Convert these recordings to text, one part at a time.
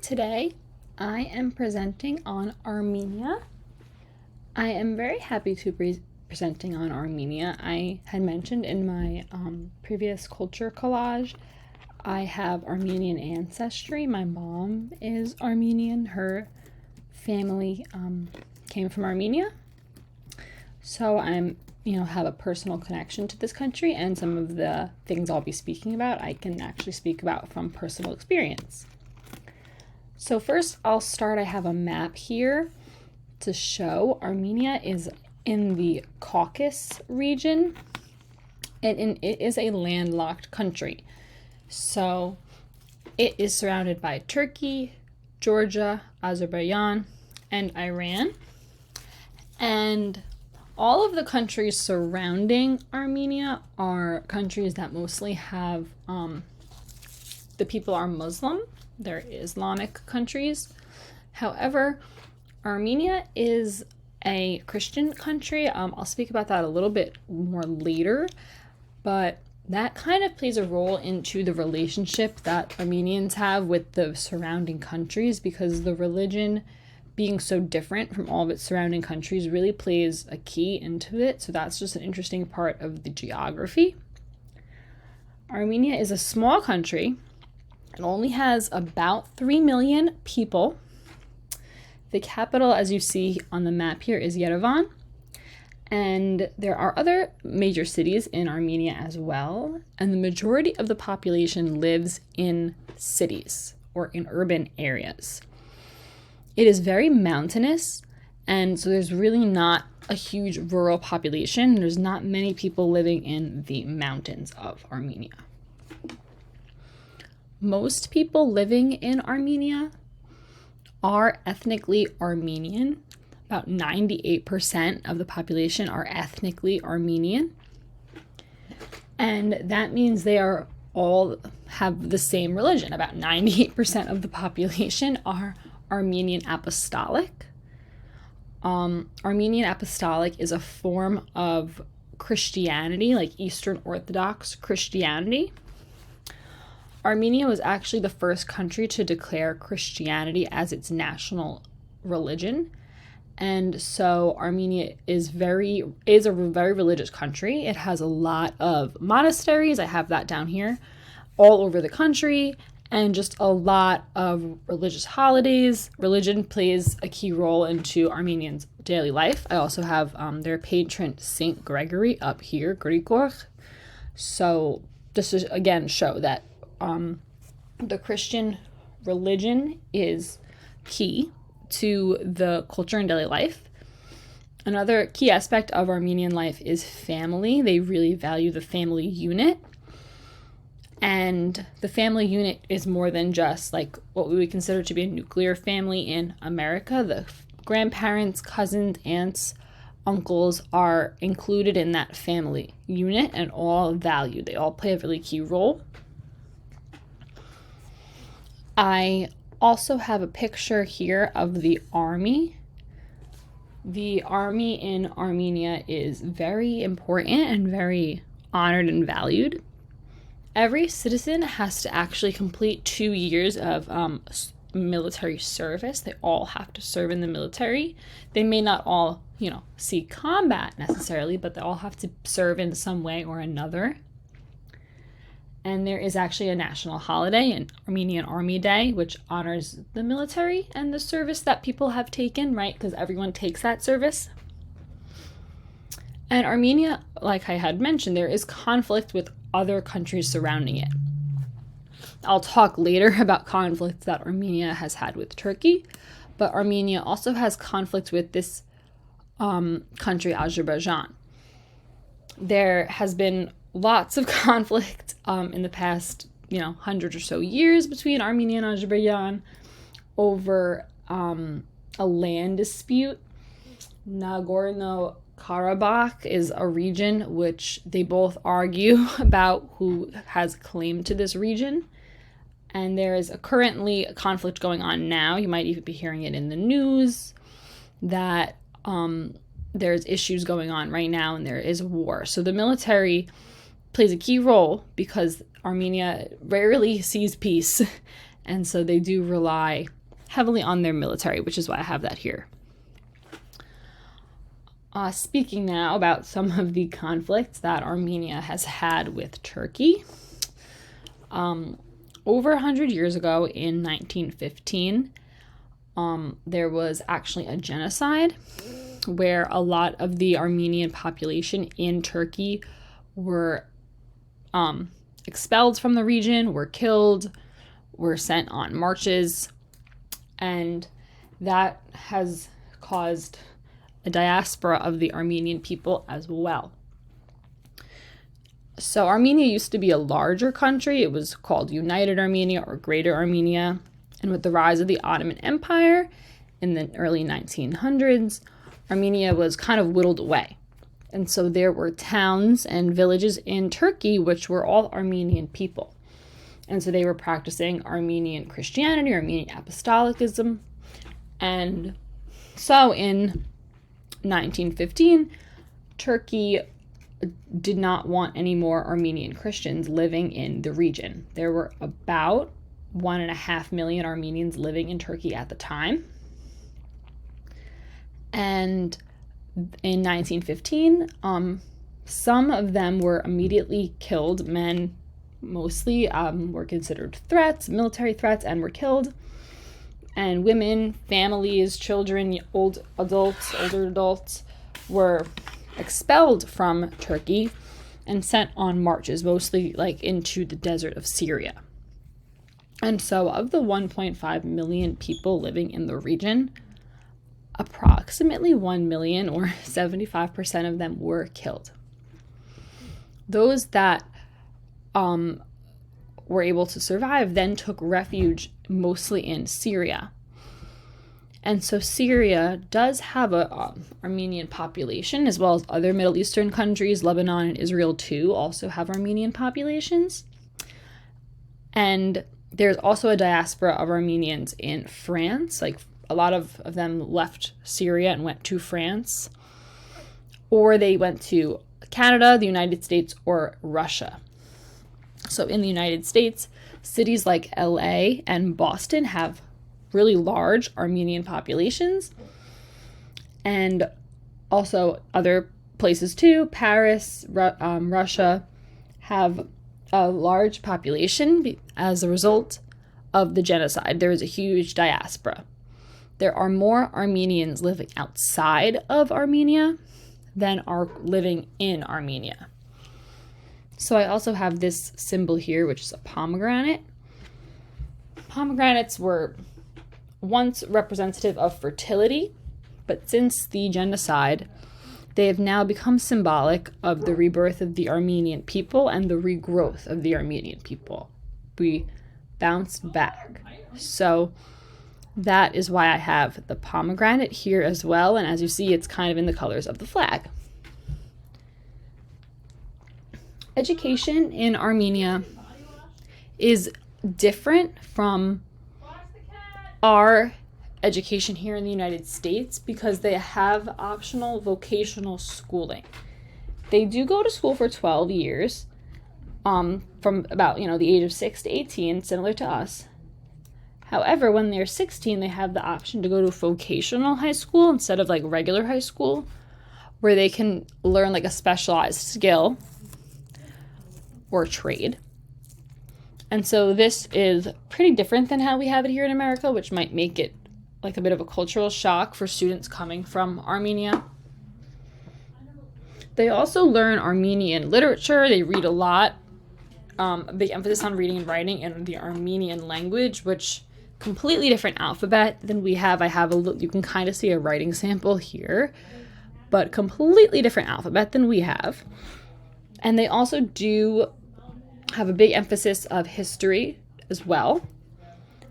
Today, I am presenting on Armenia. I am very happy to be presenting on Armenia. I had mentioned in my previous culture collage, I have Armenian ancestry. My mom is Armenian. Her family came from Armenia. So I'm, have a personal connection to this country, and some of the things I'll be speaking about, I can actually speak about from personal experience. So first I'll start, I have a map here to show Armenia is in the Caucasus region, and it is a landlocked country. So it is surrounded by Turkey, Georgia, Azerbaijan, and Iran. And all of the countries surrounding Armenia are countries that mostly have, the people are Muslim. They're Islamic countries. However, Armenia is a Christian country. I'll speak about that a little bit more later, but that kind of plays a role into the relationship that Armenians have with the surrounding countries, because the religion being so different from all of its surrounding countries really plays a key into it. So that's just an interesting part of the geography. Armenia is a small country. It only has about 3 million people. The capital, as you see on the map here, is Yerevan. And there are other major cities in Armenia as well. And the majority of the population lives in cities or in urban areas. It is very mountainous, and so there's really not a huge rural population. There's not many people living in the mountains of Armenia. Most people living in Armenia are ethnically Armenian. About 98% of the population are ethnically Armenian. And that means they are all have the same religion. About 98% of the population are Armenian Apostolic. Armenian Apostolic is a form of Christianity, like Eastern Orthodox Christianity. Armenia was actually the first country to declare Christianity as its national religion. And so Armenia is a very religious country. It has a lot of monasteries. I have that down here, all over the country, and just a lot of religious holidays. Religion plays a key role into Armenians' daily life. I also have their patron, Saint Gregory, up here, Grigor. So just to, again, show that the Christian religion is key to the culture and daily life. Another key aspect of Armenian life is family. They really value the family unit. And the family unit is more than just like what we would consider to be a nuclear family in America. The grandparents, cousins, aunts, uncles are included in that family unit and all valued. They all play a really key role. I also have a picture here of the army. The army in Armenia is very important and very honored and valued. Every citizen has to actually complete 2 years of military service. They all have to serve in the military. They may not all, see combat necessarily, but they all have to serve in some way or another. And there is actually a national holiday, an Armenian Army Day, which honors the military and the service that people have taken, right? Because everyone takes that service. And Armenia, like I had mentioned, there is conflict with other countries surrounding it. I'll talk later about conflicts that Armenia has had with Turkey, but Armenia also has conflict with this country, Azerbaijan. There has been lots of conflict in the past, 100 or so years between Armenia and Azerbaijan over a land dispute. Nagorno-Karabakh is a region which they both argue about who has claim to this region. And there is currently a conflict going on now. You might even be hearing it in the news that there's issues going on right now and there is a war. So the military plays a key role because Armenia rarely sees peace And so they do rely heavily on their military, which is why I have that here. Speaking now about some of the conflicts that Armenia has had with Turkey. Over 100 years ago, in 1915, there was actually a genocide where a lot of the Armenian population in Turkey were expelled from the region, were killed, were sent on marches, and that has caused a diaspora of the Armenian people as well. So Armenia used to be a larger country. It was called United Armenia or Greater Armenia. And with the rise of the Ottoman Empire in the early 1900s, Armenia was kind of whittled away. And so there were towns and villages in Turkey which were all Armenian people. And so they were practicing Armenian Christianity, Armenian Apostolicism. And so in 1915, Turkey did not want any more Armenian Christians living in the region. There were about 1.5 million Armenians living in Turkey at the time. And in 1915, some of them were immediately killed. Men mostly were considered threats, military threats, and were killed. And women, families, children, older adults were expelled from Turkey and sent on marches, mostly like into the desert of Syria. And so of the 1.5 million people living in the region, approximately 1 million or 75% of them were killed. Those that were able to survive then took refuge mostly in Syria. And so Syria does have a Armenian population, as well as other Middle Eastern countries. Lebanon and Israel too also have Armenian populations. And there's also a diaspora of Armenians in France. Like a lot of them left Syria and went to France, or they went to Canada, the United States, or Russia. So in the United States, cities like LA and Boston have really large Armenian populations, and also other places too. Paris, Russia have a large population as a result of the genocide. There is a huge diaspora. There are more Armenians living outside of Armenia than are living in Armenia. So I also have this symbol here, which is a pomegranate. Pomegranates were once representative of fertility, but since the genocide, they have now become symbolic of the rebirth of the Armenian people and the regrowth of the Armenian people. We bounced back. So that is why I have the pomegranate here as well, and as you see, it's kind of in the colors of the flag. Education in Armenia is different from our education here in the United States because they have optional vocational schooling. They do go to school for 12 years, from about, the age of 6 to 18, similar to us. However, when they're 16, they have the option to go to vocational high school instead of like regular high school, where they can learn like a specialized skill or trade. And so this is pretty different than how we have it here in America, which might make it like a bit of a cultural shock for students coming from Armenia. They also learn Armenian literature. They read a lot. A big emphasis on reading and writing in the Armenian language, which completely different alphabet than we have. You can kind of see a writing sample here, but completely different alphabet than we have. And they also do have a big emphasis of history as well.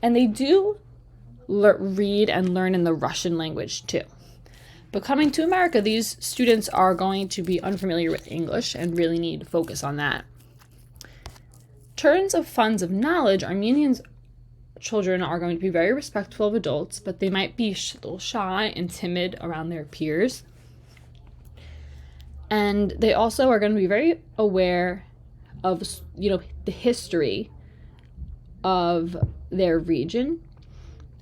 And they do read and learn in the Russian language too. But coming to America, these students are going to be unfamiliar with English and really need to focus on that. In terms of funds of knowledge, Armenians children are going to be very respectful of adults, but they might be a little shy and timid around their peers. And they also are going to be very aware of, the history of their region,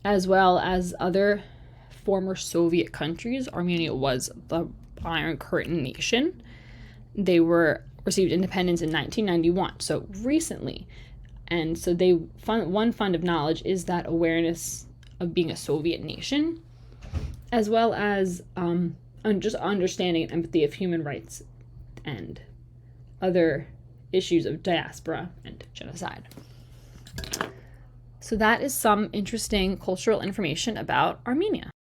as well as other former Soviet countries. Armenia was the Iron Curtain nation. They received independence in 1991, so recently. And so one fund of knowledge is that awareness of being a Soviet nation, as well as just understanding and empathy of human rights and other issues of diaspora and genocide. So that is some interesting cultural information about Armenia.